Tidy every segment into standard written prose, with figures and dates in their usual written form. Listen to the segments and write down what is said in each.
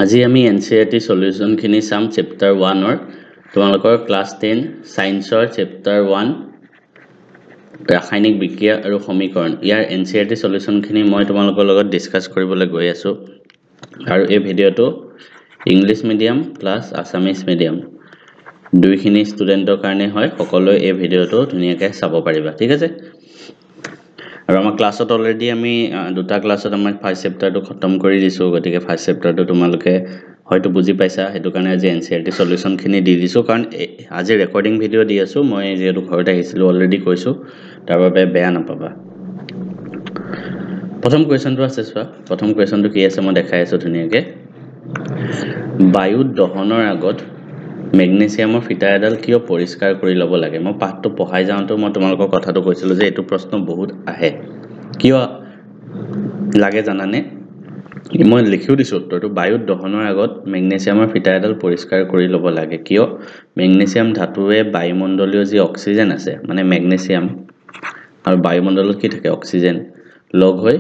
আজি আমি NCERT solution খিনি চাম চেপ্টাৰ 1 অৰ তোমালোকৰ ক্লাস 10 সায়েন্সৰ চেপ্টাৰ 1 ৰাসায়নিক বিক্ৰিয়া আৰু সমীকৰণ ইয়াৰ এনচিইআৰটি সলিউশন খিনি মই তোমালোকৰ লগত ডিসকাস কৰিবলৈ গৈ আছো আৰু এই ভিডিওটো English medium plus Assamese medium দুইখিনি ষ্টুডেন্টৰ কাৰণে হয় সকলোৱে এই ভিডিওটো ধুনীয়াকৈ চাব পাৰিবা ঠিক আছে আৰু আমাৰ ক্লাছত অলৰেডি আমি দুটা ক্লাছত আমাৰ ফাৰ্স্ট চেপ্টাৰটো খতম কৰি দিছো গতিকে ফাৰ্স্ট চেপ্টাৰটো তোমালোকে হয়তো বুজি পাইছা হেতু কাৰণে আজি এনচিইআৰটি সলিউশন খিনি দি দিছো কাৰণ আজি ৰেকৰ্ডিং ভিডিও দি আছো মই যেটো ঘৰত আহিছিলো অলৰেডি কৈছো তাৰ বাবে বেয়া নাপাবা প্ৰথম কোৱেশ্চনটো আছে চোৱা প্ৰথম কোৱেশ্চনটো কি আছে মই দেখাই আছো ধুনীয়াকৈ বায়ু দহনৰ আগত মেগনেছিয়ামৰ ফিটা এডাল কিয় পৰিষ্কাৰ কৰি ল'ব লাগে মই পাঠটো পঢ়াই যাওঁতো মই তোমালোকৰ কথাটো কৈছিলো যে এটো প্ৰশ্ন বহুত আহে কিয় লাগে জানানে মই লিখিও দিছো উত্তৰটো বায়ু দহনৰ আগত মেগনেছিয়ামৰ ফিটা এডাল পৰিষ্কাৰ কৰি ল'ব লাগে কিয় মেগনেছিয়াম ধাতুৱে বায়ুমণ্ডলীয় যি অক্সিজেন আছে মানে মেগনেছিয়াম আৰু বায়ুমণ্ডলত কি থাকে অক্সিজেন লগ হৈ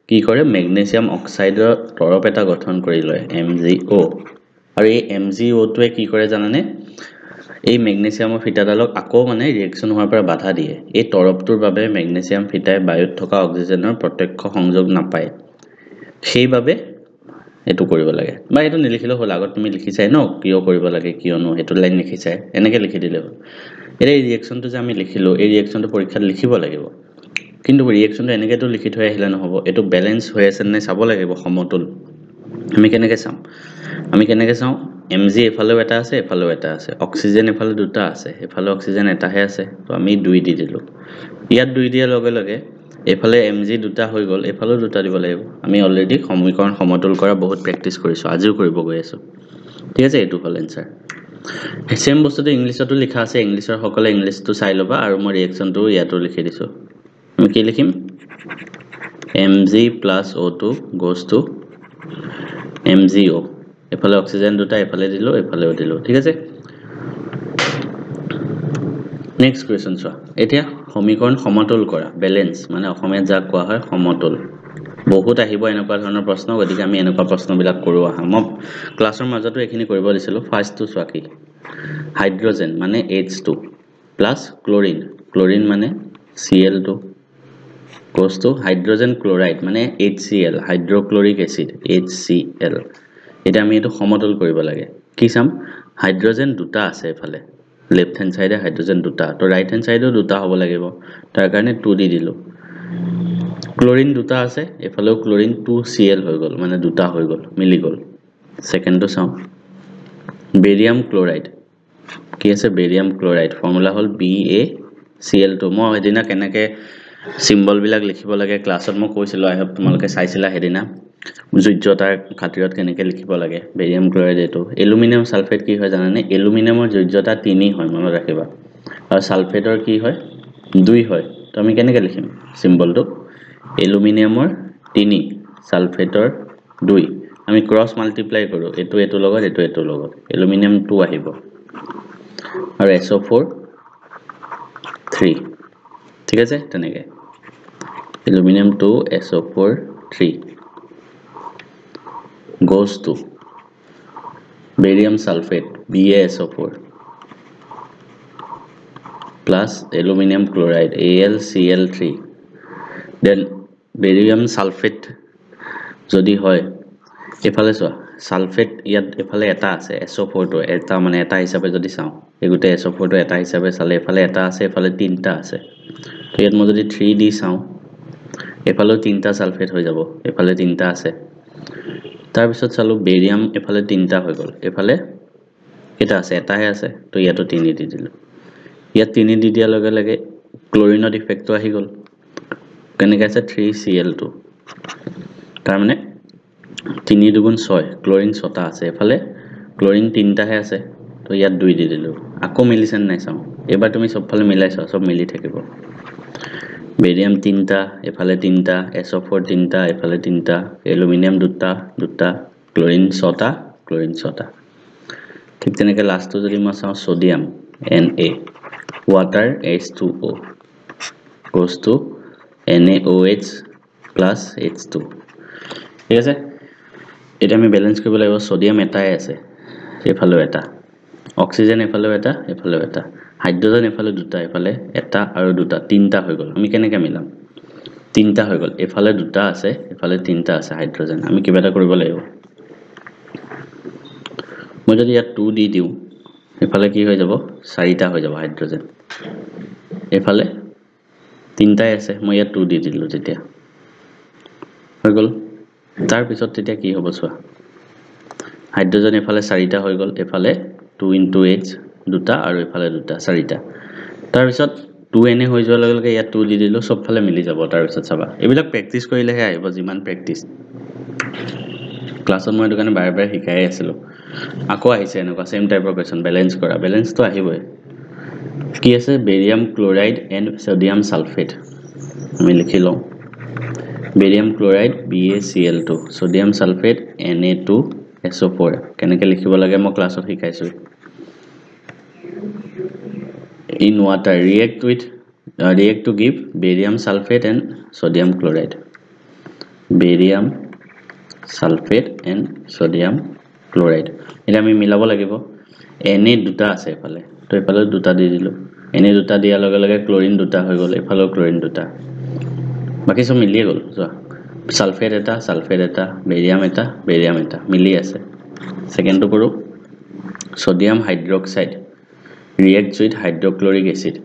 কি কৰে মেগনেছিয়াম অক্সাইডৰ তৰপ এটা গঠন কৰি লয় MgO আৰু এই MgO টোৱে কি কৰে জানানে এই মেগনেছিয়ামৰ ফিটাডালক আকৌ মানে ৰিএকচন হোৱাৰ পৰা বাধা দিয়ে এই তৰপটোৰ বাবে মেগনেছিয়াম ফিটাই বায়ুত থকা অক্সিজেনৰ প্ৰত্যক্ষ সংযোগ নাপায় সেইবাবে এটো কৰিব লাগে বা এটো নিলিখিলে হল আগত তুমি লিখিছাই ন কিয় কৰিব লাগে কিয়নো এটো লাইন লিখিছাই এনেকে লিখি দিলে হল এই ৰিএকচনটো যে আমি লিখিলো এই ৰিএকচনটো পৰীক্ষাত লিখিব লাগিব কিন্তু ৰিএকচনটো এনেকেটো লিখি থৈ আহিলে নহব এটো ব্যালেন্স হৈ আছে নে চাব লাগিব সমতুল আমি কেনেকে চাও Mg এফালেও এটা আছে এফালেও এটা আছে অক্সিজেন এফালে দুটা আছে এফালে অক্সিজেন এটাহে আছে তো আমি 2 দি দিলো ইয়াত 2 দিয়াৰ লগে লগে এফালে Mg দুটা হৈ গল এফালেও দুটা দিব লাগিব আমি অলৰেডি সমীকৰণ সমতুল কৰা বহুত প্ৰেক্টিস কৰিছো আজিও কৰিব গৈ আছো ঠিক আছে এটো হল এনসাৰ সেম বস্তুটো ইংলিশতো লিখা আছে ইংলিশৰ সকলে ইংলিশটো চাই লবা আৰু মই ৰিএকচনটো ইয়াতো লিখি দিছো আমি কি লিখিম Mg + O2 goes to MgO এফালে অক্সিজেন দুটা এফালে দিলো এফালেও দিলো ঠিক আছে নেক্সট কোৱেশ্চন চোৱা এতিয়া সমীকৰণ সমতুল কৰা ব্যালেন্স মানে অসমীয়াত যাক কোৱা হয় সমতুল বহুত আহিব এনেকুৱা ধৰণৰ প্ৰশ্ন গতিকে আমি এনেকুৱা প্ৰশ্নবিলাক কৰো আহা মই ক্লাছৰ মাজতো এখিনি কৰিব দিছিলো ফাৰ্ষ্টটো চোৱা কি হাইড্ৰোজেন মানে H2 প্লাস ক্লোৰিন মানে Cl2 goes to hydrogen chloride মানে HCl হাইড্ৰোক্লোৰিক এসিড HCl এটা আমি এটো সমতুল কৰিব লাগে কি চাম হাইড্ৰোজেন দুটা আছে এফালে লেফট হ্যান্ড সাইডে হাইড্ৰোজেন দুটা তো ৰাইট হ্যান্ড সাইডেও দুটা হ'ব লাগিব তাৰ কাৰণে 2 দি দিলো ক্লোৰিন দুটা আছে এফালেও ক্লোৰিন 2Cl হৈ গল মানে দুটা হৈ গল মিলি গল সেকেন্ডটো চাও বেৰিয়াম ক্লোৰাইড কি আছে বেৰিয়াম ক্লোৰাইড ফৰ্মুলা হল BaCl2 মই এদিনা কেনেকে সিম্বল বিলাক লিখিব লাগে ক্লাছত মই কৈছিলো আই হোপ তোমালোকে চাইছিলা হেদিনা যোজ্যতাৰ খাতিৰত কেনেকে লিখিব লাগে বেৰিয়াম ক্লোৰাইড এটো এলুমিনিয়াম সালফেট কি হয় জানানে এলুমিনিয়ামৰ যোজ্যতা 3 হয় মনত ৰাখিবা আৰু সালফেটৰ কি হয় 2 হয় তো আমি কেনেকে লিখিম সিম্বলটো এলুমিনিয়ামৰ 3 সালফেটৰ 2 আমি ক্ৰস মাল্টিপ্লাই কৰো এটো লগত এলুমিনিয়াম 2 আহিব আৰু SO4 3 ঠিক আছে তেনেকে aluminum 2 SO4 3 goes to barium sulfate BaSO4 plus aluminum chloride AlCl3 then barium sulfate যদি হয় এফালে চোৱা সালফেট ইয়াত এফালে এটা আছে SO4 টো এটা মানে এটা হিচাপে যদি চাও এগুতে SO4 টো এটা হিচাপে চালে এফালে এটা আছে এফালে তিনটা আছে তো ইয়াত মই যদি 3 দি চাও এফালে তিনটা সালফেট হৈ যাব এফালে তিনটা আছে তাৰ পিছত চালো বেৰিয়াম এফালে তিনটা হৈ গল এফালে এটা আছে এটাহে আছে তো ইয়াতো 3 দি দিলো ইয়াত 3 দি দিয়া লগে লগে ক্লোৰিনৰ ইফেক্টটো আহি গল কেনেকৈ আছে 3Cl2 তাৰ মানে 3 দুগুণ 6 ক্লোৰিন 6টা আছে এফালে ক্লোৰিন 3টাহে আছে তো ইয়াত 2 দি দিলো আকৌ মিলিছেন নাই চাও এবাৰ তুমি সবফালে মিলাইছা সব মিলি থাকিব বেৰিয়াম 3টা এফালে 3টা SO4 3টা এফালে 3টা এলুমিনিয়াম দুটা ক্লোৰিন 6টা ঠিক তেনেকৈ লাষ্টটো যদি মই চাও sodium Na water H2O goes to NaOH plus H2 ঠিক আছে এটা আমি ব্যালেন্স কৰিব লাগিব সোডিয়াম এটাই আছে এফালেও এটা অক্সিজেন এফালেও এটা এফালেও এটা হাইড্ৰোজেন এফালে দুটা এফালে এটা আৰু দুটা তিনটা হৈ গ'ল আমি কেনেকৈ মিলাম তিনটা হৈ গ'ল এফালে দুটা আছে এফালে তিনটা আছে হাইড্ৰোজেন আমি কিবা এটা কৰিব লাগিব মই যদি ইয়াত 2 দি দিওঁ এফালে কি হৈ যাব চাৰিটা হৈ যাব হাইড্ৰোজেন এফালে তিনটাই আছে মই ইয়াত 2 দি দিলো তেতিয়া হৈ গ'ল তাৰ পিছত তেতিয়া কি হ'ব চোৱা হাইড্ৰোজেন এফালে চাৰিটা হৈ গ'ল এফালে 2 * H দুটা আৰু এফালে দুটা চাৰিটা তাৰ পিছত 2n হৈ যোৱাৰ লগে লগে ইয়াত 2 দি দিলো সব ফালে মিলি যাব তাৰ পিছত চাবা এইবিলাক প্ৰেক্টিস কৰিলেহে আহিব যিমান প্ৰেক্টিস ক্লাছত মই এইটো কাৰণে বাৰে বাৰে শিকাই আছিলো আকৌ আহিছে এনেকুৱা সেম টাইপৰ কোৱেশ্চন ব্যালেন্স কৰা ব্যালেন্স তো আহিবই কি আছে barium chloride and sodium sulphate আমি লিখি লওঁ barium chloride BaCl2 sodium sulphate Na2SO4 কেনেকৈ লিখিব লাগে মই ক্লাছত শিকাইছো in water react to give barium sulfate and sodium chloride barium sulfate and sodium chloride এটা আমি মিলাব লাগিব Na দুটা আছে এফালে তো এফালে দুটা দি দিলো Na দুটা দিয়াৰ লগে লগে ক্লোৰিন দুটা হৈ গ'ল এফালে ক্লোৰিন দুটা বাকি সব মিলিয়ে গ'ল সালফেট এটা বেৰিয়াম এটা মিলি আছে সেকেন্ডটো কৰো sodium hydroxide reacts with hydrochloric acid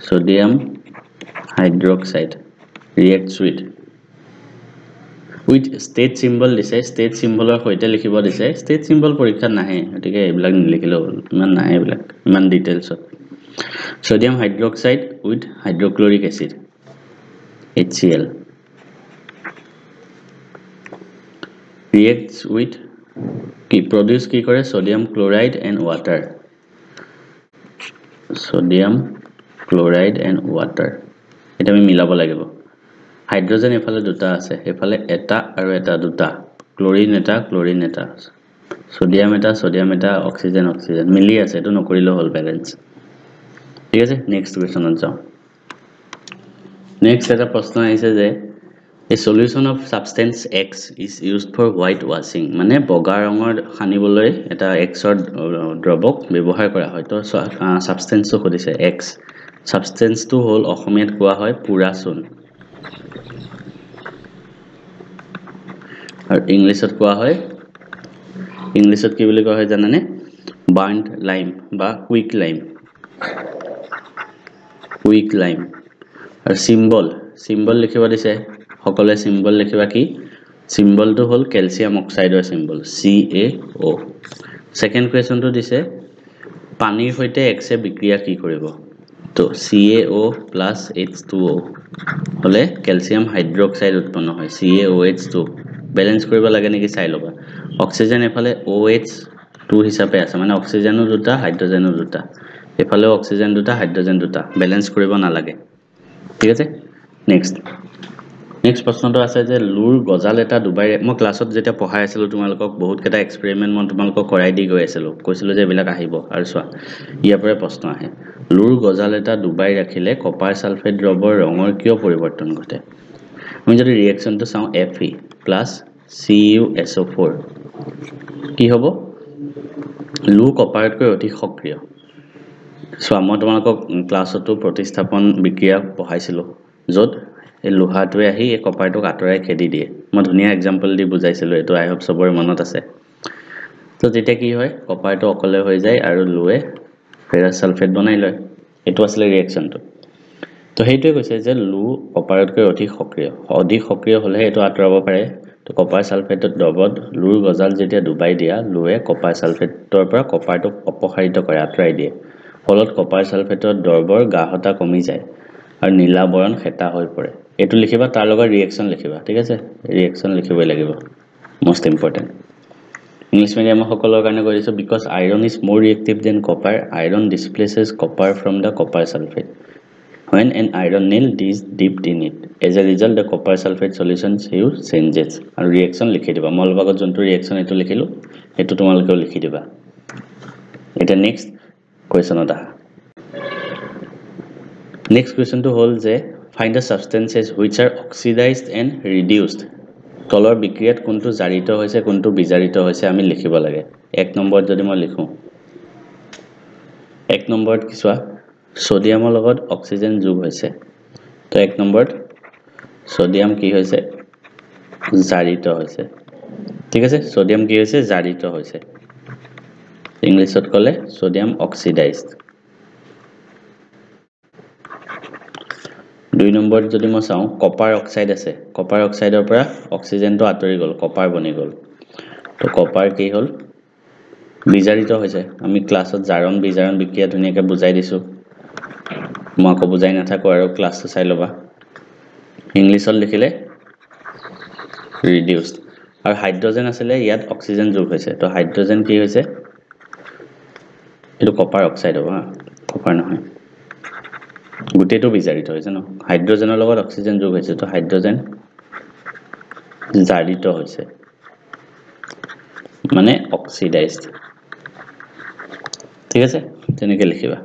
sodium hydroxide reacts with state symbol দিছে state symbol ৰ সৈতে লিখিব দিছে state symbol পৰীক্ষা নাহে গতিকে এইবিলাক নিলিখিলেও ইমান নাহে এইবিলাক ইমান ডিটেইলছত sodium hydroxide with hydrochloric acid HCl reacts with কি produce কি কৰে sodium chloride and water এটা আমি মিলাব লাগিব হাইড্ৰোজেন এফালে দুটা আছে এফালে এটা আৰু এটা দুটা ক্লোৰিন এটা সোডিয়াম এটা অক্সিজেন মিলি আছে এটো নকৰিলে হল ব্যালেন্স ঠিক আছে নেক্সট কোৱেশ্চনত যাও নেক্সট এটা প্ৰশ্ন আহিছে যে A solution of substance X is used for white washing মানে বগা ৰঙৰ খানিবলৈ এটা X ৰ দ্ৰৱক ব্যৱহাৰ কৰা হয় তো সাবস্টেন্স তো কৈছে X সাবস্টেন্স তো হল অসমীয়াত কোৱা হয় পুৰা চূণ আৰু ইংলিছত কোৱা হয় ইংলিছত কি বুলি কোৱা হয় জানানে বাৰ্ণ্ট লাইম বা কুইক লাইম আৰু সিম্বল লিখিব দিছে সকলে সিম্বল লিখিবা কি সিম্বল তো হল ক্যালসিয়াম অক্সাইডৰ সিম্বল CaO সেকেন্ড কোৱেশ্চন তো দিছে পানীৰ সৈতে X এ বিক্ৰিয়া কি কৰিব তো CaO + H2O হলে ক্যালসিয়াম হাইড্ৰক্সাইড উৎপন্ন হয় CaOH2 ব্যালেন্স কৰিব লাগে নেকি চাই লবা অক্সিজেন এফালে OH2 হিচাপে আছে মানে অক্সিজেনো দুটা হাইড্ৰোজেনো দুটা এফালে অক্সিজেন দুটা হাইড্ৰোজেন দুটা ব্যালেন্স কৰিব নালাগে ঠিক আছে নেক্সট প্ৰশ্নটো আছে যে লুৰ গজাল এটা দুবাই মই ক্লাছত যেতিয়া পঢ়াই আছিলো তোমালোকক বহুত কেটা এক্সপেৰিমেন্ট মই তোমালোকক কৰাই দি গৈ আছিলো কৈছিলো যে এবিলাক আহিব আৰু চোৱা ইয়াৰ পৰা প্ৰশ্ন আহে লুৰ গজাল এটা দুবাই ৰাখিলে কপাৰ সালফেট দ্ৰৱৰ ৰঙৰ কিয় পৰিৱৰ্তন ঘটে আমি যদি ৰিঅ্যাকচনটো চাও Fe + CuSO4 কি হ'ব লু কপাৰতকৈ অধিক সক্ৰিয় চোৱা মই তোমালোকক ক্লাছতো প্ৰতিস্থাপন বিক্ৰিয়া পঢ়াইছিলো য'ত এই লোহাটোৱে আহি এই কপাৰটোক আঁতৰাই খেদি দিয়ে মই ধুনীয়া এক্সাম্পল দি বুজাইছিলো এটো আই হোপ সবৰ মনত আছে তো তেতিয়া কি হয় কপাৰটো অকলে হৈ যায় আৰু লুৱে ফেৰাছ সালফেট বনাই লয় এটো আসলে ৰিঅ্যাকচনটো তো হেইটোৱে কৈছে যে লু কপাৰতকৈ অধিক সক্ৰিয় হলে এটো আঁতৰাব পাৰে তো কপাৰ সালফেটৰ দ্ৰৱত লুৰ গজাল যেতিয়া ডুবাই দিয়া লুৱে কপাৰ সালফেটৰ পৰা কপাৰটোক অপসাৰিত কৰে আঁতৰাই দিয়ে ফলত কপাৰ সালফেটৰ দ্ৰৱৰ গাঢ়তা কমি যায় আৰু নীলা বৰণ খেতা হৈ পৰে এটো লিখিবা তাৰ লগত ৰিঅ্যাকচন লিখিবা ঠিক আছে ৰিঅ্যাকচন লিখিবই লাগিব মোস্ট ইম্পৰ্টেন্ট ইংলিশ মিডিয়াম সকলৰ কাৰণে কৈছো because iron is more reactive than copper iron displaces copper from the copper sulfate when an iron nail is dipped in it as a result the copper sulfate solution changes আৰু reaction লিখি দিবা মই লগৰ যোনটো reaction এটো লিখিলো এটো তোমালোকেও লিখি দিবা এটা নেক্সট কোৱেশ্চনত আহা next question to hold যে find the substances which are oxidized and reduced তলৰ বিক্ৰিয়াত কোনটো জাৰিত হৈছে কোনটো বিজাৰিত হৈছে আমি লিখিব লাগে 1 নম্বৰত যদি মই লিখো 1 নম্বৰত কি চোৱা সোডিয়ামৰ লগত অক্সিজেন যোগ হৈছে তো 1 নম্বৰত সোডিয়াম কি হৈছে জাৰিত হৈছে ঠিক আছে সোডিয়াম কি হৈছে জাৰিত হৈছে ইংলিছত কলে সোডিয়াম অক্সিডাইজড 2 নম্বৰত যদি মই চাও কপাৰ অক্সাইড আছে কপাৰ অক্সাইডৰ পৰা অক্সিজেনটো আঁতৰি গল কপাৰ বনি গল তো কপাৰ কি হল বিজাৰিত হৈছে আমি ক্লাছত জাৰণ বিজাৰণ বিক্ৰিয়া ধুনিয়াকৈ বুজাই দিছো মই আকৌ বুজাই নাথাকো আৰু ক্লাছটো চাই লবা ইংলিছত লিখিলে ৰিডিউসড আৰু হাইড্ৰোজেন আছিল ইয়াত অক্সিজেন যোগ হৈছে তো হাইড্ৰোজেন কি হৈছে এটো কপাৰ অক্সাইড হ'ব কপাৰ নহয় গুটেটো বিজাৰিত হৈছে ন হাইড্ৰোজেনৰ লগত অক্সিজেন যোগ হৈছে তো হাইড্ৰোজেন জাৰিত হৈছে মানে অক্সিডাইজড ঠিক আছে তেনেকৈ লিখিবা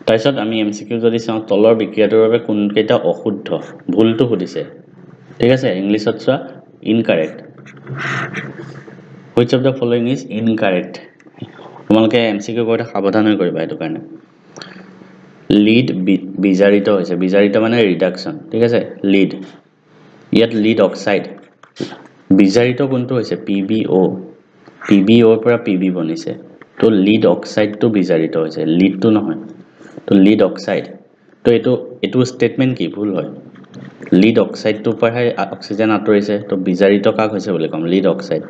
তাৰপিছত আমি এমসিকিউ যদি চাও তলৰ বিক্ৰিয়াটোৰ বাবে কোন কেইটা অশুদ্ধ ভুলটো সুধিছে ঠিক আছে ইংলিছত চোৱা incorrect which of the following is incorrect তোমালোকে এমসিকিউ কৰোতে সাৱধান হৈ কৰিবা এটো কাৰণে লিড বিজাৰিত হৈছে বিজাৰিত মানে ৰিডাকশন ঠিক আছে লিড ইয়াত লিড অক্সাইড বিজাৰিত কোনটো হৈছে PbO PbOৰ পৰা PB বনিছে তো লিড অক্সাইডটো বিজাৰিত হৈছে লিডটো নহয় তো লিড অক্সাইড তো এটো স্টেটমেন্ট কি ভুল হয় লিড অক্সাইডটো পৰা অক্সিজেন আঁতৰিছে তো বিজাৰিত কাক হৈছে বুলি কম লিড অক্সাইড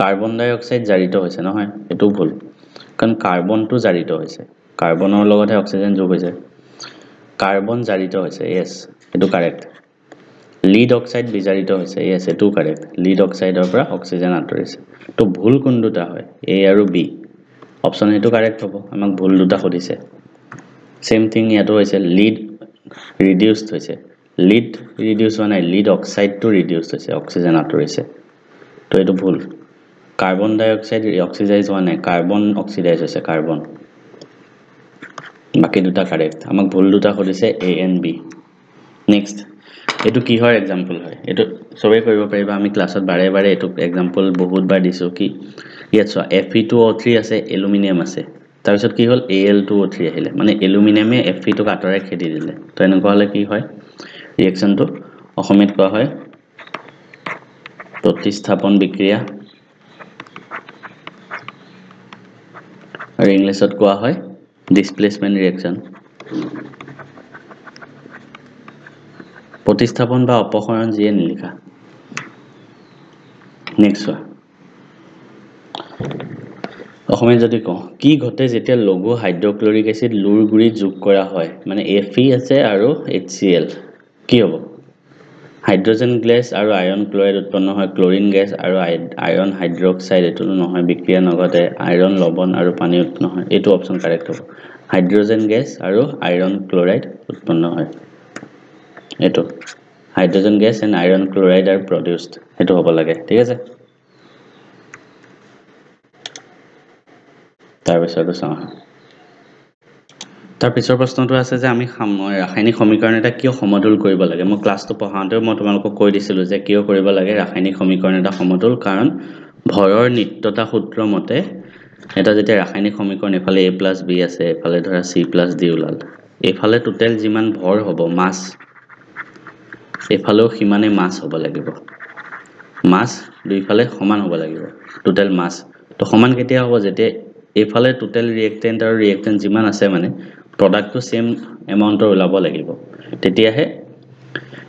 কাৰ্বন ডাই অক্সাইড জাৰিত হৈছে নহয় এটো ভুল কাৰণ কাৰ্বনটো জাৰিত হৈছে কাৰ্বনৰ লগতে অক্সিজেন যোগ হৈছে কাৰ্বন জাৰিত হৈছে यस এটো কাৰেক্ট লিড অক্সাইড বিজাৰিত হৈছে यस এটো কাৰেক্ট লিড অক্সাইডৰ পৰা অক্সিজেন আঁতৰিছে তো ভুল কোন দুটা হয় A আৰু B অপচন এটো কাৰেক্ট হ'ব আমাক ভুল দুটা খুদিছে সেম থিং ইয়াতো হৈছে লিড ৰিডিউসড হৈছে লিড ৰিডিউস হোৱা নাই লিড অক্সাইডটো ৰিডিউস হৈছে অক্সিজেন আঁতৰিছে তো এটো ভুল কাৰ্বন ডাই অক্সাইড অক্সিডাইজ হোৱা নাই কাৰ্বন অক্সিডাইজ হৈছে কাৰ্বন বাকি দুটা কাৰেক্ট আমাক ভুল দুটা খুদিছে A and B নেক্সট এটো কি হয় एग्जांपल হয় এটো সবে কৰিব পাৰিবা আমি ক্লাছত বাৰে বাৰে এটো एग्जांपल বহুত বাৰ দিছো কি ইয়াত চোৱা Fe2O3 আছে এলুমিনিয়াম আছে তাৰ পিছত কি হল Al2O3 আহিলে মানে এলুমিনিয়ামে Fe টো কাটৰে খেদি দিলে তো এনেকুৱা হলে কি হয় ৰিঅ্যাকশনটো অসমীয়াত কোৱা হয় প্ৰতিস্থাপন বিক্ৰিয়া আৰু ইংলিছত কোৱা হয় ডিসপ্লেসমেন্ট ৰিঅ্যাকশন প্ৰতিস্থাপন বা অপসৰণ যিয়ে নিলিখা নেক্সট অসমীয়া যদি কও কি ঘটে যেতিয়া লঘু হাইড্ৰক্লোৰিক এসিড লুৰ গুৰি যোগ কৰা হয় মানে Fe আছে আৰু HCl কি হ'ব হাইড্ৰোজেন গ্যাস আৰু আয়ৰন ক্লোৰাইড উৎপন্ন হয় ক্লোৰিন গ্যাস আৰু আয়ৰন হাইড্ৰক্সাইড এটো নহয় বিক্ৰিয়া নঘটে আয়ৰন লবণ আৰু পানী উৎপন্ন হয় এটো অপচন কাৰেক্ট হ'ব হাইড্ৰোজেন গ্যাস আৰু আয়ৰন ক্লোৰাইড উৎপন্ন হয় এটো hydrogen gas and iron chloride are produced এটো হ'ব লাগে ঠিক আছে তাৰ পিছৰ প্ৰশ্নটো আছে যে আমি ৰাসায়নিক সমীকৰণ এটা কিয় সমতুল কৰিব লাগে মই ক্লাছটো পঢ়াওঁতে মই তোমালোকক কৈ দিছিলো যে কিয় কৰিব লাগে ৰাসায়নিক সমীকৰণ এটা সমতুল কাৰণ ভৰৰ নিত্যতা সূত্ৰ মতে এটা যেতিয়া ৰাসায়নিক সমীকৰণ এফালে A + B আছে এফালে ধৰা C + D ওলাল এফালে টোটাল যিমান ভৰ হ'ব মাস এফালেও হিমানে মাস হ'ব লাগিব মাস দুইফালে সমান হ'ব লাগিব টোটাল মাস তো সমান কেতিয়া হ'ব যেতিয়া এফালে টোটাল ৰিঅ্যাকটেন্ট আৰু ৰিঅ্যাকটেন্ট যিমান আছে মানে প্ৰডাক্টটো সেম এমাউন্টৰ ওলাব লাগিব তেতিয়াহে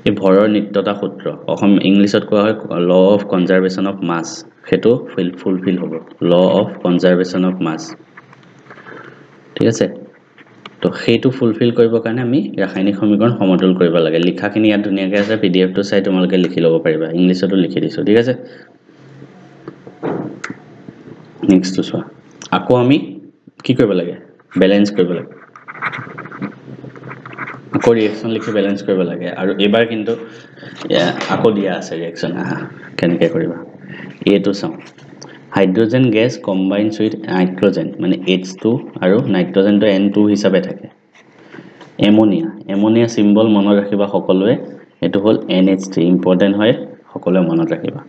এই ভৰৰ নিত্যতা সূত্ৰ ইংলিছত কোৱা হয় law of conservation of mass হেতু ফুলফিল হ'ব law of conservation of mass ঠিক আছে তো হেতু ফুলফিল কৰিব কাৰণে আমি ৰাসায়নিক সমীকৰণ সমতুল কৰিব লাগে লিখাখিনি ইয়াত ধুনিয়াকৈ আছে PDF টো চাই তোমালোকে লিখি ল'ব পাৰিবা ইংলিছতো লিখি দিছো ঠিক আছে নেক্সট চোৱা আকৌ আমি কি কৰিব লাগে ব্যালেন্স কৰিব লাগে আকৌ ৰিঅ্যাকশন লিখি ব্যালেন্স কৰিব লাগে আৰু এবাৰ কিন্তু আকৌ দিয়া আছে ৰিঅ্যাকশন কেনেকৈ কৰিবা এটো চাও hydrogen gas combines with nitrogen মানে H2 আৰু নাইট্ৰোজেন তো N2 হিচাপে থাকে এমোনিয়া সিম্বল মনত ৰাখিবা সকলোৱে সেইটো হ'ল NH3 ইম্পৰ্টেণ্ট হয় সকলোৱে মনত ৰাখিবা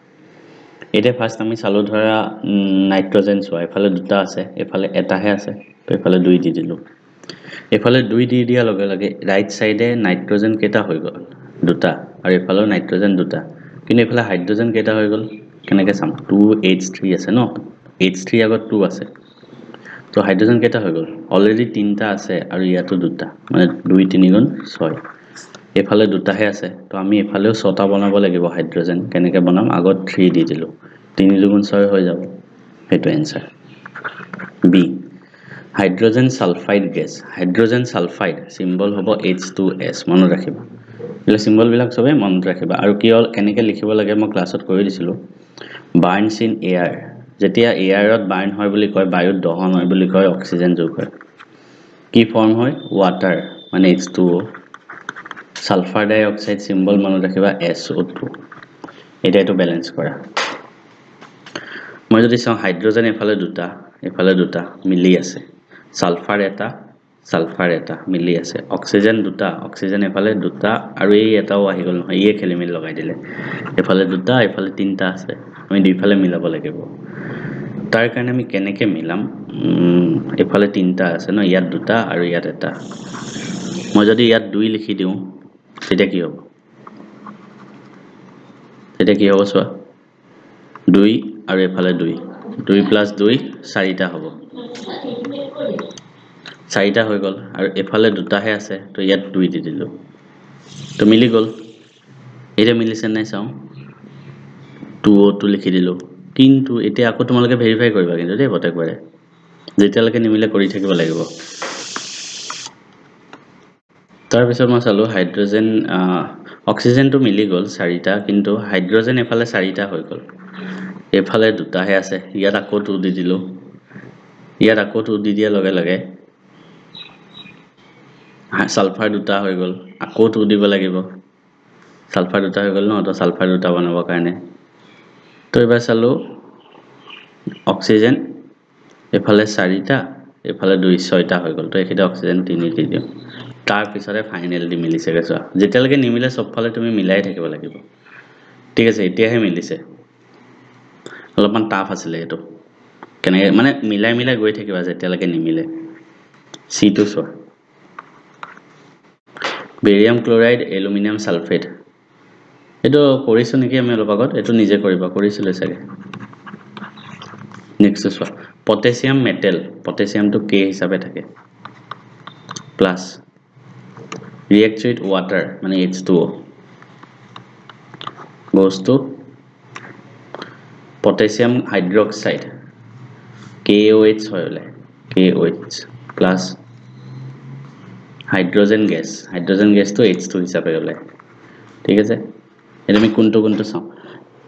এতিয়া ফাৰ্স্ট আমি চালো ধৰা নাইট্ৰজেন চোৱা এফালে দুটা আছে এফালে এটাহে আছে তো এফালে দুই দি দিলো এফালে দুই দি দিয়া লগে লগে ৰাইট সাইডে নাইট্ৰজেন কেটা হৈ গ'ল দুটা আৰু এফালে নাইট্ৰজেন দুটা কিন্তু এফালে হাইড্ৰোজেন কেটা হৈ গ'ল কেনেকৈ চাম 2H3 আছে ন H3 আগত 2 আছে তো হাইড্ৰোজেন কেটা হৈ গ'ল অলৰেডি তিনটা আছে আৰু ইয়াতো দুটা মানে 2 3 গুণ 6 এফালে দুটাহে আছে তো আমি এফালেও 6টা বনাব লাগিব হাইড্ৰোজেন কেনেকৈ বনাম আগত 3 দি দিলো 3 গুণ 6 হৈ যাব সেইটো answer B hydrogen sulphide gas hydrogen sulphide symbol হ'ব H2S মনত ৰাখিবা এই সিম্বল বিলাক সবে মনত ৰাখিবা আৰু কি হল কেনেকৈ লিখিব লাগে মই ক্লাছত কৈ দিছিলো বাৰ্নছ ইন এয়াৰ যেতিয়া এয়াৰত বাৰ্ন হয় বুলি কয় বায়ুত দহন হয় বুলি কয় অক্সিজেন যোগ হয় কি ফৰ্ম হয় ওয়াটাৰ মানে H2O সালফাৰ ডাই অক্সাইড সিম্বল মনত ৰাখিবা SO2 এটা এটো ব্যালেন্স কৰা মই যদি চাও হাইড্ৰোজেন এফালে দুটা মিলি আছে সালফাৰ এটা মিলি আছে অক্সিজেন এফালে দুটা আৰু এই এটাও আহি গল নহয় এই খেলি মিলি লগাই দিলে এফালে দুটা এফালে তিনটা আছে আমি দুইফালে মিলাব লাগিব তাৰ কাৰণে আমি কেনেকৈ মিলাম এফালে তিনটা আছে ন ইয়াত দুটা আৰু ইয়াত এটা মই যদি ইয়াত 2 লিখি দিও তেতিয়া কি হ'ব চোৱা 2 আৰু এফালে 2 + 2 4টা হ'ব 4টা হৈ গল আৰু এফালে দুটাহে আছে তো ইয়াত 2 দি দিলো তো মিলি গল এটা মিলিছে নাই চাও 2O2 লিখি দিলো কিন্তু এতিয়া আকৌ তোমালোকে ভেৰিফাই কৰিবা কিন্তু দেই প্ৰত্যেকবাৰে যেতিয়ালৈকে নিমিলে কৰি থাকিব লাগিব তাৰ পিছত মই চালো হাইড্ৰোজেন অক্সিজেনটো মিলি গল 4টা কিন্তু হাইড্ৰোজেন এফালে 4টা হৈ গল এফালে দুটাহে আছে ইয়াত আকৌ 2 দি দিলো ইয়াত আকৌ 2 দি দিয়া লগে লগে সালফাৰ দুটা হৈ গল আকৌ 2 দিব লাগিব সালফাৰ দুটা হৈ গল ন তো সালফাৰ দুটা বনাবৰ কাৰণে তো এবাৰ চালো অক্সিজেন এফালে 4টা এফালে 2 6টা হৈ গল তো এখিটা অক্সিজেন 3 দি দিও তাৰ পিছৰে ফাইনালি মিলিছে গেছা যেতিয়ালৈকে নিমিলে সবফালে তুমি মিলাই থাকিব লাগিব ঠিক আছে এতিয়াহে মিলিছে অলপমান টাফ আছিল এটো কেনেকৈ মানে মিলাই গৈ থাকিবা যেতিয়ালৈকে নিমিলে C2 চোৱা বেৰিয়াম ক্লোৰাইড এলুমিনিয়াম সালফেট এটো কৰিছো নেকি আমি অলপ আগত এটো নিজে কৰিবা কৰিছিল চাগে নেক্সট চোৱা পটাছিয়াম মেটেল পটাছিয়ামটো K হিচাপে থাকে প্লাস reacts with water মানে H2O goes to potassium hydroxide KOH হয়লে KOH plus hydrogen gas to H2 হিচাপে হলে ঠিক আছে এটা আমি কোনটো চাও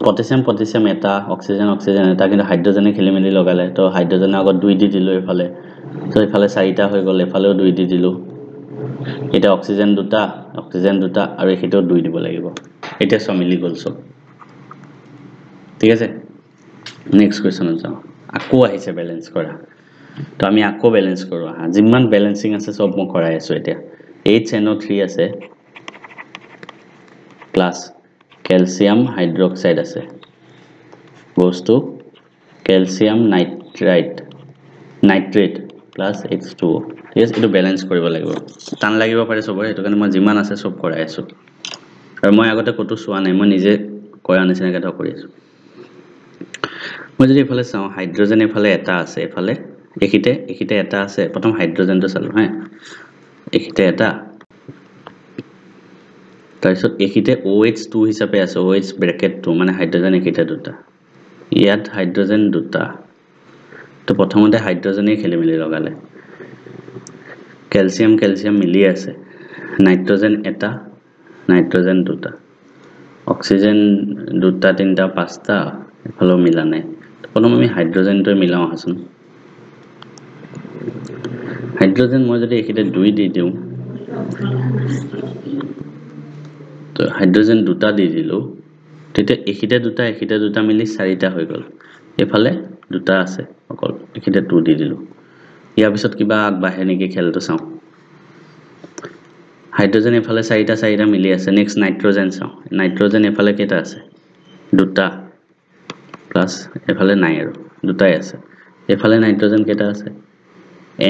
পটাছিয়াম এটা অক্সিজেন এটা কিন্তু হাইড্ৰোজেনে খেলি মেলি লগালে তো হাইড্ৰোজেনৰ আগত 2 দি দিলো এফালে তো এফালে 4টা হৈ গল এফালেও 2 দি দিলো এটা অক্সিজেন দুটা আৰু এখিটো 2 দিব লাগিব এটা সব মিলি গল সব ঠিক আছে নেক্সট কোৱেশ্চন যাও আকৌ আহিছে ব্যালেন্স কৰা তো আমি আকৌ ব্যালেন্স কৰো যিমান ব্যালেন্সিং আছে সব মই কৰাই আছো এতিয়া HNO3 আছে প্লাস ক্যালসিয়াম হাইড্রোক্সাইড আছে goes to calcium nitrate plus H2O ঠিক আছে এটো ব্যালেন্স কৰিব লাগিব টান লাগিব পাৰে সবৰে এটো কাৰণে মই যিমান আছে সব কৰাই আছো আৰু মই আগতে কতো চোৱা নাই মই নিজে কৰা নিচিনাকৈ ধৰ কৰি আছো মই যদি এফালে চাও হাইড্ৰোজেন এফালে এটা আছে এফালে এখিতে এটা আছে প্ৰথম হাইড্ৰোজেনটো চালো হ্যাঁ এখিতে এটা তাৰপিছত এখিতে OH2 হিচাপে আছে OH ব্ৰেকেট 2 মানে হাইড্ৰোজেন এখিতে দুটা ইয়াত হাইড্ৰোজেন দুটা তো প্ৰথমতে হাইড্ৰোজেনে খেলি মিলি লগালে ক্যালসিয়াম মিলি আছে নাইট্ৰোজেন এটা নাইট্ৰোজেন দুটা অক্সিজেন দুটা তিনটা পাঁচটা এফালে মিলা নাই প্ৰথম আমি হাইড্ৰোজেনটো মিলাও আহাচোন হাইড্ৰোজেন মই যদি এখিতে 2 দি দিও তো হাইড্ৰোজেন দুটা দি দিলো তেতিয়া এখিতে দুটা মিলি 4টা হৈ গল এফালে দুটা আছে অকল এখিতে 2 দি দিলো ইয়াৰ পিছত কিবা আগবাঢ়ে নেকি খেলটো চাও হাইড্ৰোজেন এফালে 4টা মিলি আছে নেক্সট নাইট্ৰোজেন চাও নাইট্ৰোজেন এফালে কেটা আছে দুটা প্লাস এফালে নাই আৰু দুটাই আছে এফালে নাইট্ৰোজেন কেটা আছে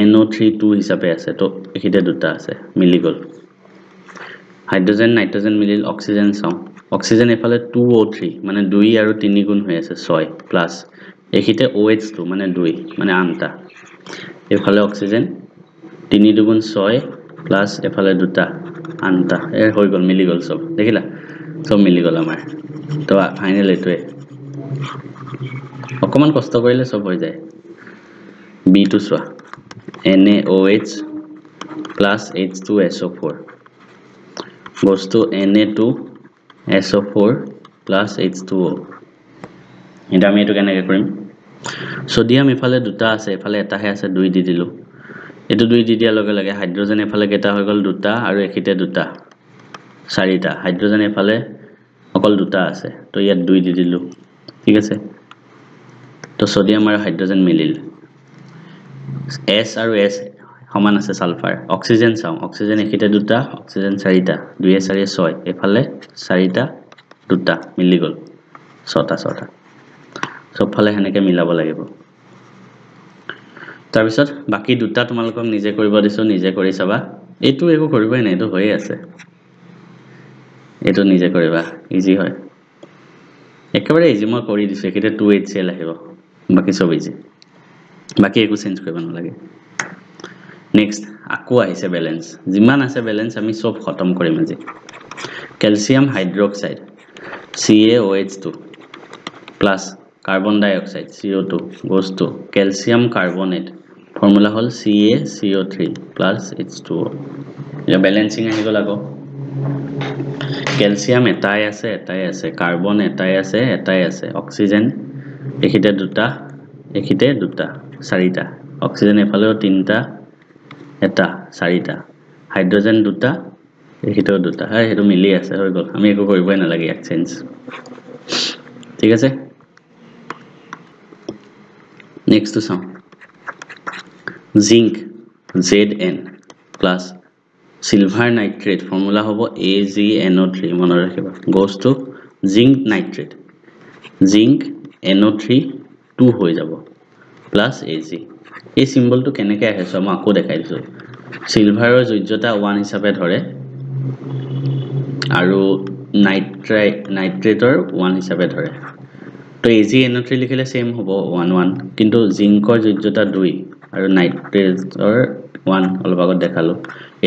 NO3 2 হিচাপে আছে তো এখিতে দুটা আছে মিলি গল হাইড্ৰোজেন নাইট্ৰোজেন মিলিল অক্সিজেন চাও অক্সিজেন এফালে 2O3 মানে 2 আৰু 3 গুণ হৈ আছে 6 প্লাস এখিতে OH2 মানে 2 মানে আনটা এফালে অক্সিজেন 3 দুগুণ 6 প্লাস এফালে দুটা আনটা এর হৈ গল মিলি গল সব দেখিলা সব মিলি গল আমাৰ তো ফাইনাল এটোৱে অকমান কষ্ট কৰিলে সব হৈ যায় বি টু সোৱা NaOH plus H2SO4 goes to Na2SO4 plus H2O এটা আমি এটো কেনেকৈ কৰিম সোডিয়াম এফালে দুটা আছে এফালে এটাহে আছে 2 দি দিলো এটো 2 দি দিয়া লগে লগে হাইড্ৰোজেন এফালে কেটা হৈ গল দুটা আৰু এখিতে দুটা 4টা হাইড্ৰোজেন এফালে অকল দুটা আছে তো ইয়াত 2 দি দিলো ঠিক আছে তো সোডিয়াম আৰু হাইড্ৰোজেন মিলিল S আৰু S সমান আছে সালফাৰ অক্সিজেন চাও অক্সিজেন এখিতে দুটা অক্সিজেন 4টা 2 এ 4 6 এফালে 4টা দুটা মিলি গল 6টা সব ফালে হেনেকে মিলাব লাগিব তাৰ পিছত বাকি দুটা তোমালোকক নিজে কৰিব দিছো নিজে কৰি চাবা এটো একো কৰিবই নাই এটো হৈ আছে এটো নিজে কৰিবা ইজি হয় একেবাৰে ইজি মই কৰি দিছো এখিতে 2HCl আহিব বাকি সব ইজি বাকি একো চেঞ্জ কৰিব নালাগে নেক্সট আকো আহিছে ব্যালেন্স যিমান আছে ব্যালেন্স আমি সব খতম কৰিম আজি calcium hydroxide CaOH2 plus carbon dioxide CO2 goes to calcium carbonate formula hall CaCO3 plus H2O এটা ব্যালেন্সিং আহি গল আকৌ ক্যালসিয়াম এটাই আছে কার্বন এটাই আছে অক্সিজেন এখিতে দুটা 4টা অক্সিজেন এফালেও 3টা এটা 4টা হাইড্ৰোজেন দুটা এখিতেও দুটা হয় হেতু মিলি আছে হৈ গল আমি একো কৰিবই নালাগে এক্সচেঞ্জ ঠিক আছে নেক্সট টু চাও zinc Zn plus silver nitrate formula হ'ব AgNO3 মনে ৰাখিবা goes to zinc nitrate zinc NO3 2 হৈ যাব প্লাস Ag এই সিম্বলটো কেনেকৈ আহে সম আকো দেখাই দিছো সিলভাৰৰ যোজ্যতা 1 হিচাপে ধৰে আৰু নাইট্ৰেটৰ 1 হিচাপে ধৰে তো AgNO3 লিখিলে সেম হ'ব 1 1 কিন্তু জিংকৰ যোজ্যতা 2 আৰু নাইট্ৰেটৰ 1 অলপ আগত দেখালো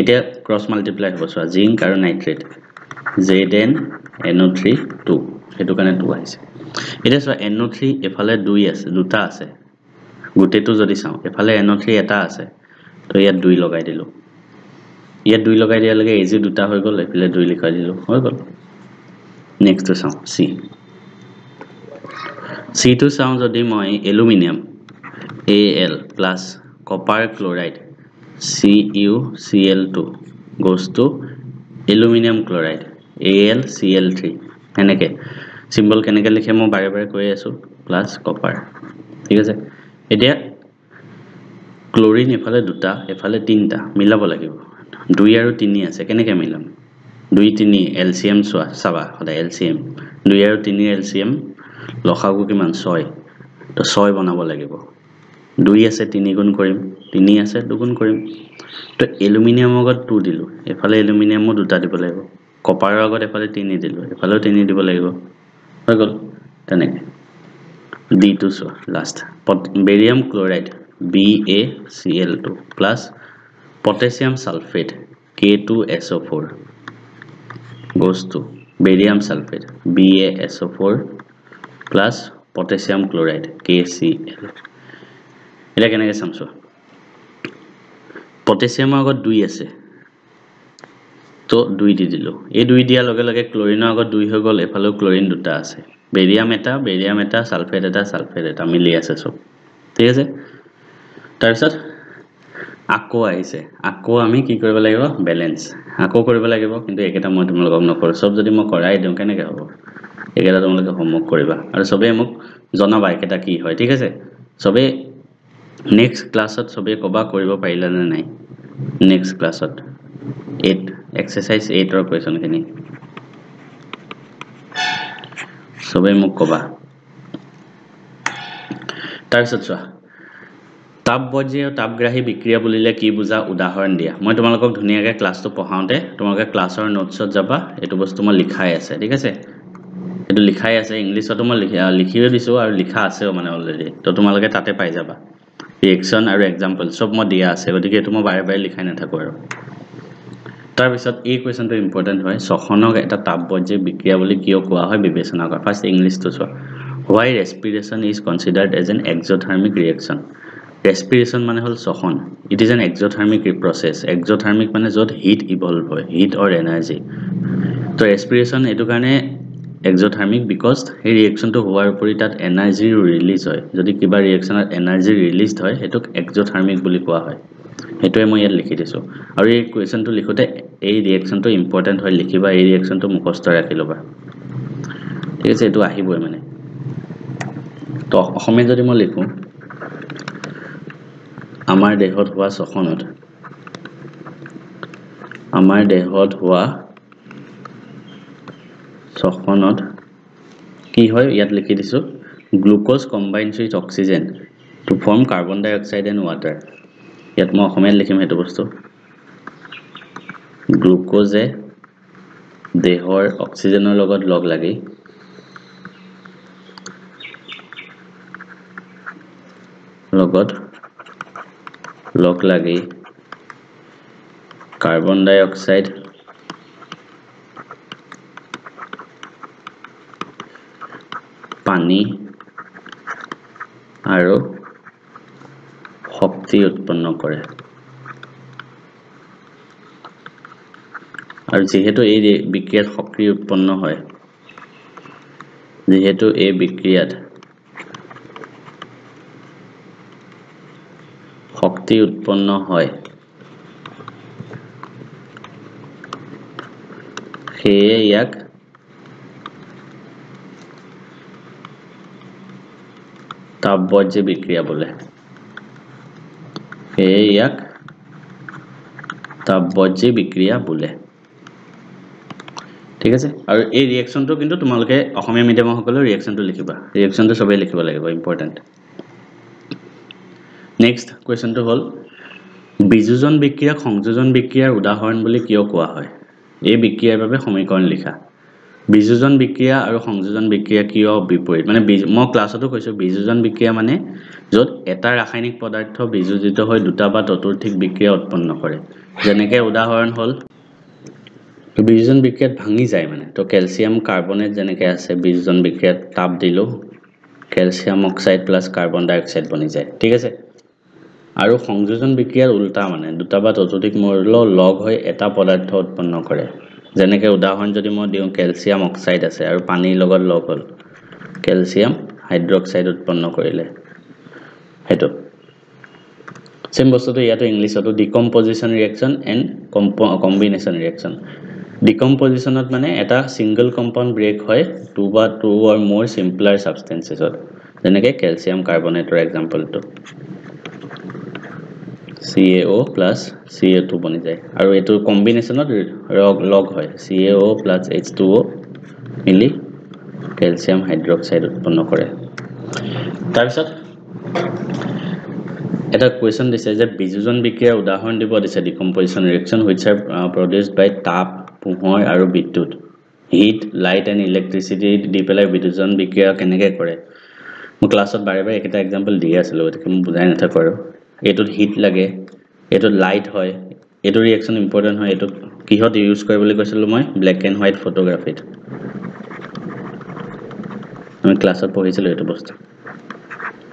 এতিয়া ক্ৰস মাল্টিপ্লাই হ'ব সো জিংক আৰু নাইট্ৰেট ZnNO3 2 হেতু কাৰণে 2 আহিছে এতিয়া সো NO3 এফালে 2 আছে দুটা আছে গুটেটো যদি চাও এফালে NO3 এটা আছে তো ইয়াত 2 লগাই দিলো ইয়াত 2 লগাই দিয়া লগে Ag দুটা হৈ গল এফালে 2 লিখাই দিলো হৈ গল নেক্সট টু চাও C টু চাও যদি মই aluminium Al plus copper chloride CuCl2 goes to aluminum chloride AlCl3 এনেকে সিম্বল কেনেকৈ লিখে মই বাৰে বাৰে কৈ আছো প্লাস কপাৰ ঠিক আছে এতিয়া ক্লোৰিন এফালে দুটা এফালে 3টা মিলাব লাগিব 2 আৰু 3 আছে কেনেকৈ মিলাম 2 3 এলসিএম চাবা হদা এলসিএম 2 আৰু 3 এলসিএম লসাগু কিমান 6 তো 6 বনাব লাগিব 2 আছে 3 গুণ কৰিম 3 আছে 2 গুণ কৰিম তো এলুমিনিয়াম আগত 2 দিলো এফালে এলুমিনিয়ামও দুটা দিব লাগিব কপাৰৰ আগত এফালে 3 দিলো এফালেও 3 দিব লাগিব হৈ গল তেনেকৈ D2 last barium chloride BaCl2 plus potassium sulfate K2SO4 goes to barium sulfate BaSO4 plus potassium chloride KCl এটা কেনেকৈ সমছো potassium আগত 2 আছে তো 2 দি দিলো এই 2 দিয়া লগে লগে ক্লোৰিনৰ আগত 2 হৈ গল এফালেও ক্লোৰিন দুটা আছে বেৰিয়াম এটা সালফেট এটা মিলি আছে সব ঠিক আছে তাৰ পিছত আকো আহিছে আকো আমি কি কৰিব লাগিব ব্যালেন্স আকো কৰিব লাগিব কিন্তু একেটা মই তোমালোকক নকৰো সব যদি মই কৰাই দিও কেনেকৈ হ'ব একেটা তোমালোকে হোমৱৰ্ক কৰিবা আৰু সবে মোক জনাবা একেটা কি হয় ঠিক আছে সবে নেক্সট ক্লাছত সবে কবা কৰিব পাৰিলা নে নাই নেক্সট ক্লাছত 8 এক্সাৰসাইজ 8 ৰ কোৱেশ্চন খিনি সবে মোক কবা তাৰপিছত চোৱা তাপবৰ্জীয় তাপগ্ৰাহী বিক্ৰিয়া বুলিলে কি বুজা উদাহৰণ দিয়া মই তোমালোকক ধুনীয়াকৈ ক্লাছটো পঢ়াওঁতে তোমালোকে ক্লাছৰ নোটছত যাবা এটো বস্তু মই লিখাই আছে ঠিক আছে এটো লিখাই আছে ইংলিছতো মই লিখিও দিছো আৰু লিখা আছেও মানে অলৰেডি তো তোমালোকে তাতে পাই যাবা ৰিএকচন আৰু এক্সাম্পল সব মই দিয়া আছে গতিকে এটো মই বাৰে বাৰে লিখাই নাথাকো আৰু তাৰপিছত এই কোৱেশ্চনটো ইম্পৰ্টেন্ট হয় শ্বসনক এটা তাপবৰ্জীয় বিক্ৰিয়া বুলি কিয় কোৱা হয় বিবেচনা কৰা ফাৰ্স্ট ইংলিছটো চোৱা why respiration is considered as an exothermic reaction respiration মানে হল শ্বসন it is an exothermic process exothermic মানে যত heat evolve হয় heat or energy তো respiration এটো কাৰণে exothermic because এই ৰিএকচনটো হোৱাৰ উপৰি তাত এনাৰ্জি ৰিলিজ হয় যদি কিবা ৰিএকচনত এনাৰ্জি ৰিলিজ হয় এটোক exothermic বুলি কোৱা হয় এটোৱে মই ইয়াত লিখি দিছো আৰু এই কোৱেশ্চনটো লিখোতে এই ৰিএকচনটো ইম্পৰ্টেন্ট হয় লিখিবা এই ৰিএকচনটো মুখস্থ ৰাখি লবা ঠিক আছে এটো আহিবই মানে তো অসমে যদি মই লিখো আমাৰ দেহত হোৱা শ্বসনত কি হয় ইয়াত লিখি দিছো glucose combines with oxygen to form carbon dioxide and water ইয়াত মই অসমে লিখিম হেতু বস্তু গ্লুকোজে দেহৰ অক্সিজেনৰ লগত লগ লাগি কাৰ্বন ডাই অক্সাইড পানী আৰু শক্তি উৎপন্ন কৰে আৰু যেহেতু এই বিক্ৰিয়াত শক্তি উৎপন্ন হয় সেয়ে ইয়াক তাপবৰ্জীয় বিক্ৰিয়া বোলে ঠিক আছে আৰু এই ৰিএকচনটো কিন্তু তোমালোকে অসমীয়া মিডিয়ামৰ সকলো ৰিএকচনটো লিখিবা ৰিএকচনটো সবে লিখিব লাগিব ইম্পৰ্টেন্ট নেক্সট কোৱেশ্চনটো হল বিযোজন বিক্ৰিয়াক সংযোজন বিক্ৰিয়াৰ উদাহৰণ বুলি কিয় কোৱা হয় এই বিক্ৰিয়াৰ বাবে সমীকৰণ লিখা বিযোজন বিক্ৰিয়া আৰু সংযোজন বিক্ৰিয়া কিয় বিপৰীত মানে মই ক্লাছতো কৈছো বিযোজন বিক্ৰিয়া মানে যত এটা ৰাসায়নিক পদাৰ্থ বিযোজিত হৈ দুটা বা ততোধিক বিক্ৰিয়া উৎপন্ন কৰে যেনেকৈ উদাহৰণ হল তো বিযোজন বিক্ৰিয়াত ভাঙি যায় মানে তো ক্যালসিয়াম কাৰ্বনেট যেনেকৈ আছে বিযোজন বিক্ৰিয়াত তাপ দিলো ক্যালসিয়াম অক্সাইড প্লাস কাৰ্বন ডাই অক্সাইড বনি যায় ঠিক আছে আৰু সংযোজন বিক্ৰিয়াৰ উল্টা মানে দুটা বা ততোধিক মৌল লগ হৈ এটা পদাৰ্থ উৎপন্ন কৰে যেনেকৈ উদাহৰণ যদি মই দিও ক্যালসিয়াম অক্সাইড আছে আৰু পানীৰ লগত লগ হল ক্যালসিয়াম হাইড্ৰক্সাইড উৎপন্ন কৰিলে হেতু সেম বস্তুটো ইয়াতো ইংলিছতো decomposition reaction and combination reaction ডিকম্পোজিশনত মানে এটা সিঙ্গল কম্পাউন্ড ব্ৰেক হয় টু অৰ মোৰ সিম্পলাৰ সাবস্টেন্সেছত যেনেকৈ ক্যালসিয়াম কাৰ্বনেটৰ এক্সাম্পলটো CaO plus Ca2 বনি যায় আৰু এটো কম্বিনেশনত লগ হয় CaO plus H2O মিলি ক্যালসিয়াম হাইড্ৰক্সাইড উৎপন্ন কৰে তাৰপিছত এটা কোৱেশ্চন দিছে যে বিযোজন বিক্ৰিয়াৰ উদাহৰণ দিব দিছে decomposition reaction which are produced by তাপ পোহৰ আৰু বিদ্যুৎ হিট লাইট এণ্ড ইলেক্ট্ৰিচিটি দি পেলাই বিযোজন বিক্ৰিয়া কেনেকৈ কৰে মই ক্লাছত বাৰে বাৰে একটা এক্সাম্পল দি আছিলো গতিকে মই বুজাই নাথাকো আৰু এটো হিট লাগে এটো লাইট হয় এটো ৰিএকচন ইম্পৰ্টেন্ট হয় এটো কিহত ইউজ কৰে বুলি কৈছিলো মই ব্ল্যাক এণ্ড হোৱাইট ফটোগ্ৰাফিত আমি ক্লাছত পঢ়িছিলো এটো বস্তু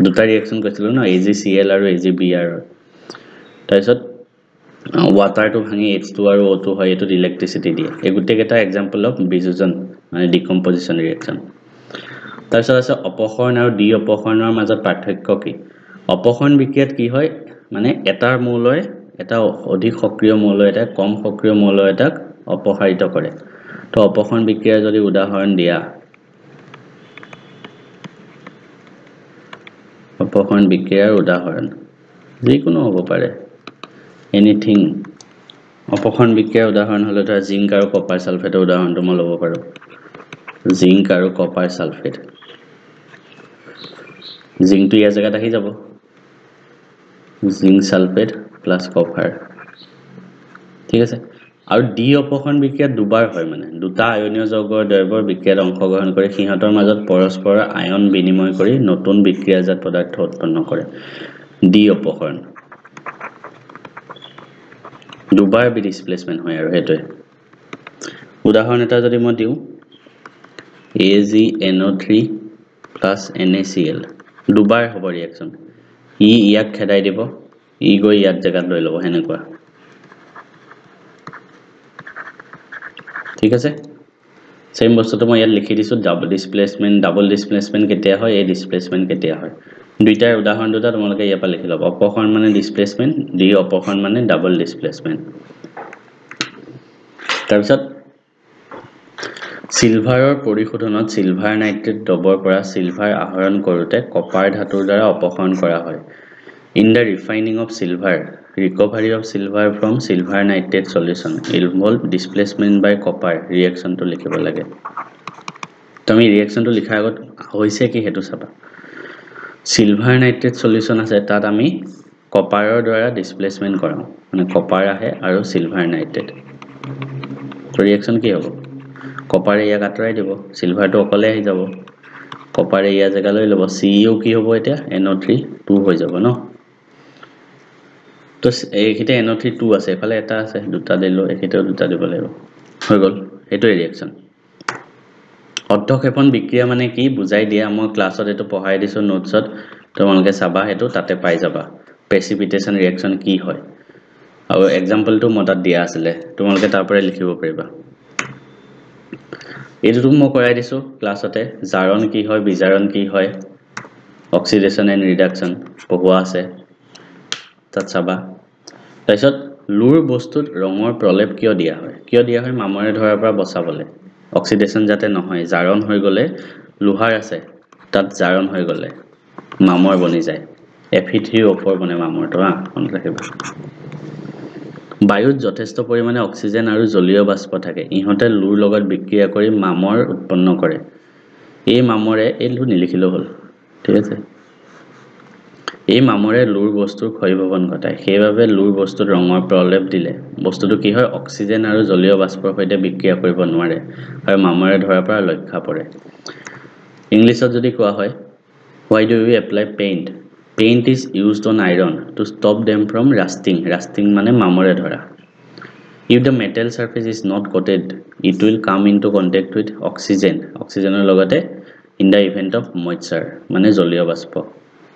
দুটা ৰিএকচন কৈছিলো না AgCl আৰু AgBr তাৰপিছত ওয়াটাৰটো ভাঙি H2 আৰু O2 হয় এটো ইলেক্ট্ৰিচিটি দিয়ে এই গুটেকেটা এক্সাম্পল অফ বিযোজন মানে ডিকম্পোজিশন ৰিএকচন তাৰপিছত আছে অপহৰণ আৰু ডি অপহৰণৰ মাজত পাৰ্থক্য কি অপহৰণ বিক্ৰিয়াত কি হয় মানে এটাৰ মৌলয় এটা অধিক সক্ৰিয় মৌলয় এটা কম সক্ৰিয় মৌলয় এটাক অপসাৰিত কৰে তো অপহৰণ বিক্ৰিয়াৰ যদি উদাহৰণ দিয়া অপহৰণ বিক্ৰিয়াৰ উদাহৰণ যিকোনো হ'ব পাৰে এনিথিং অপক্ষণ বিক্ৰিয়াৰ উদাহৰণ হলে ধৰা জিংক আৰু কপাৰ সালফেটৰ উদাহৰণটো মই ল'ব পাৰো জিংক আৰু কপাৰ সালফেট জিংকটো ইয়াৰ জায়গাত আহি যাব জিংক সালফেট প্লাস কপাৰ ঠিক আছে আৰু ডি অপক্ষণ বিক্ৰিয়া দুবাৰ হয় মানে দুটা আয়নীয় যৌগৰ দ্ৰব্যৰ বিক্ৰিয়াত অংশগ্ৰহণ কৰি সিহঁতৰ মাজত পৰস্পৰৰ আয়ন বিনিময় কৰি নতুন বিক্ৰিয়াজাত পদাৰ্থ উৎপন্ন কৰে ডি অপক্ষণ দুবাৰ বি ডিসপ্লেসমেন্ট হয় আৰু হেতু উদাহৰণ এটা যদি মই দিও AgNO3 NaCl দুবাৰ হ'ব ৰিঅ্যাকশন ই ইয়াক খেদাই দিব ই গৈ ইয়াত জায়গাত লৈ লব হেনেকুৱা ঠিক আছে সেম বস্তুটো মই ইয়াত লিখি দিছো ডাবল ডিসপ্লেসমেন্ট কেতিয়া হয় এই ডিসপ্লেসমেন্ট কেতিয়া হয় দুইটাৰ উদাহৰণ দুটা তোমালোকে ইয়াৰ পৰা লিখি লব অপক্ষণ মানে ডিসপ্লেসমেন্ট ডি অপক্ষণ মানে ডাবল ডিসপ্লেসমেন্ট তাৰপিছত সিলভাৰৰ পৰিশোধনত সিলভাৰ নাইট্ৰেট দ্ৰবৰ পৰা সিলভাৰ আহৰণ কৰোতে কপাৰ ধাতুৰ দ্বাৰা অপসাৰণ কৰা হয় in the refining of silver recovery of silver from silver nitrate solution involve displacement by copper reaction to লিখিব লাগে তুমি reaction to লিখাৰ আগত হৈছে কি হেতু চাবা silver nitrate solution আছে তাত আমি কপাৰৰ দ্বাৰা ডিসপ্লেসমেন্ট কৰাও মানে কপাৰ আহে আৰু silver nitrate reaction কি হ'ব কপাৰে ইয়াক আঁতৰাই দিব সিলভাৰটো অকলে আহি যাব কপাৰে ইয়াৰ জায়গা লৈ ল'ব Cu কি হ'ব এতিয়া NO3 2 হৈ যাব ন তো এইখিতে NO3 2 আছে এফালে এটা আছে দুটা দিলো এখিতেও দুটা দিব লাগিব হৈ গল এটো ৰিঅ্যাকশন অর্ধক্ষেপণ বিক্রিয়া মানে কি বুজাই দিয়া মই ক্লাছত এটো পঢ়াই দিছো নোটছত তোমালোকে চাবা হেতু তাতে পাই যাবা প্ৰেসিপিটেশন ৰিঅ্যাকশন কি হয় আৰু এক্সাম্পলটো মতাত দিয়া আছে তোমালোকে তাৰ পৰা লিখিব পাৰিবা এটো মই কৰাই দিছো ক্লাছতে জাৰণ কি হয় বিজাৰণ কি হয় অক্সিডেশন এন্ড ৰিডাকশন পঢ়োৱা আছে তাত চাবা তাৰপিছত লুৰ বস্তুত ৰঙৰ প্ৰলেপ কিয় দিয়া হয় মামৰে ধৰাৰ পৰা বচাবলে অক্সিডেশন যাতে নহয় জাৰণ হৈ গলে লোহাৰ আছে তাত জাৰণ হৈ গলে মামৰ বনি যায় Fe3O4 বনে মামৰটো মনত ৰাখিবা বায়ুত যথেষ্ট পৰিমাণে অক্সিজেন আৰু জলীয় বাষ্প থাকে ইহতে লুৰ লগত বিক্ৰিয়া কৰি মামৰ উৎপন্ন কৰে এই মামৰে এলু নিলিখিলো হল ঠিক আছে এই মামৰে লুৰ বস্তুৰ ক্ষয়ভৱন ঘটায় সেইভাবে লুৰ বস্তুত ৰঙৰ প্ৰলেপ দিলে বস্তুটো কি হয় অক্সিজেন আৰু জলীয় বাষ্পৰ সৈতে বিক্ৰিয়া কৰিব নোৱাৰে আৰু মামৰে ধৰাৰ পৰা ৰক্ষা পৰে ইংলিছত যদি কোৱা হয় why do we apply paint is used on iron to stop them from rusting মানে মামৰে ধৰা if the metal surface is not coated it will come into contact with oxygenৰ লগতে in the event of moisture মানে জলীয় বাষ্প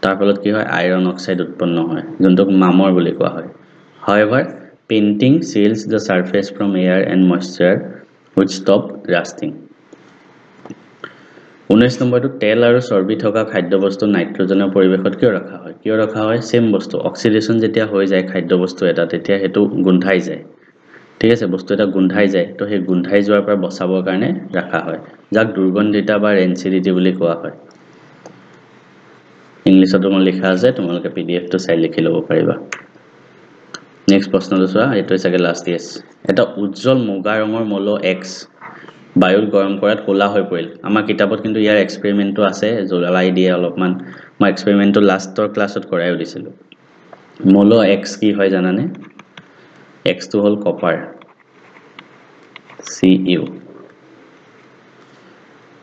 তাৰ ফলত কি হয় আইৰন অক্সাইড উৎপন্ন হয় যোনটোক মামৰ বুলি কোৱা হয় however painting seals the surface from air and moisture which stop rusting 19 নম্বৰটো তেল আৰু চৰ্বি থকা খাদ্যবস্তু নাইট্ৰজেনৰ পৰিৱেশত কিয় ৰখা হয় সেম বস্তু অক্সিডেশন যেতিয়া হৈ যায় খাদ্যবস্তু এটা তেতিয়া হেতু গুন্ধাই যায় ঠিক আছে বস্তু এটা গুন্ধাই যায় তো সেই গুন্ধাই যোৱাৰ পৰা বচাবৰ কাৰণে ৰাখা হয় যাক দুৰ্গন্ধিতা বা ৰেনচিডিটি বুলি কোৱা হয় ইংলিশত মই লিখা আছে তোমালোকে পিডিএফ টো চাই লিখি লব পাৰিবা নেক্সট প্ৰশ্নটো চোৱা এটো চাগে লাষ্ট ইয়েস এটা উজ্জ্বল মুগা ৰঙৰ মৌল X বায়ুত গৰম কৰাত কোলা হৈ পৰিল আমাৰ কিতাপত কিন্তু ইয়াৰ এক্সপেৰিমেন্টটো আছে জ্বলাই দিয়ে অলপমান মই এক্সপেৰিমেন্টটো লাষ্টৰ ক্লাছত কৰাইও দিছিলো মৌল X কি হয় জানানে X টো হল কপাৰ Cu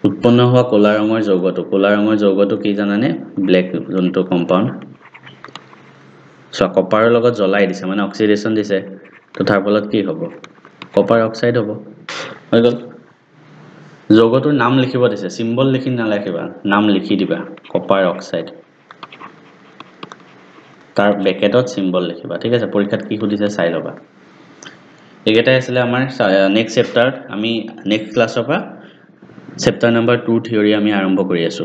উৎপন্ন হোৱা কোলা ৰঙৰ যৌগটো কি জানানে ব্ল্যাক যোনটো কম্পাউন্ড সো কপাৰৰ লগত জ্বলাই দিছে মানে অক্সিডেশন দিছে তো তাৰ ফলত কি হ'ব কপাৰ অক্সাইড হ'ব হৈ গল যৌগটোৰ নাম লিখিব দিছে সিম্বল লিখি নালাখিবা নাম লিখি দিবা কপাৰ অক্সাইড তাৰ ব্ৰেকেটত সিম্বল লিখিবা ঠিক আছে পৰীক্ষাত কি সুধিছে চাই লবা একেটাই আছিল আমাৰ নেক্সট চেপ্টাৰ আমি নেক্সট ক্লাছৰ পৰা চেপ্টাৰ নম্বৰ 2 থিওৰি আমি আৰম্ভ কৰি আছো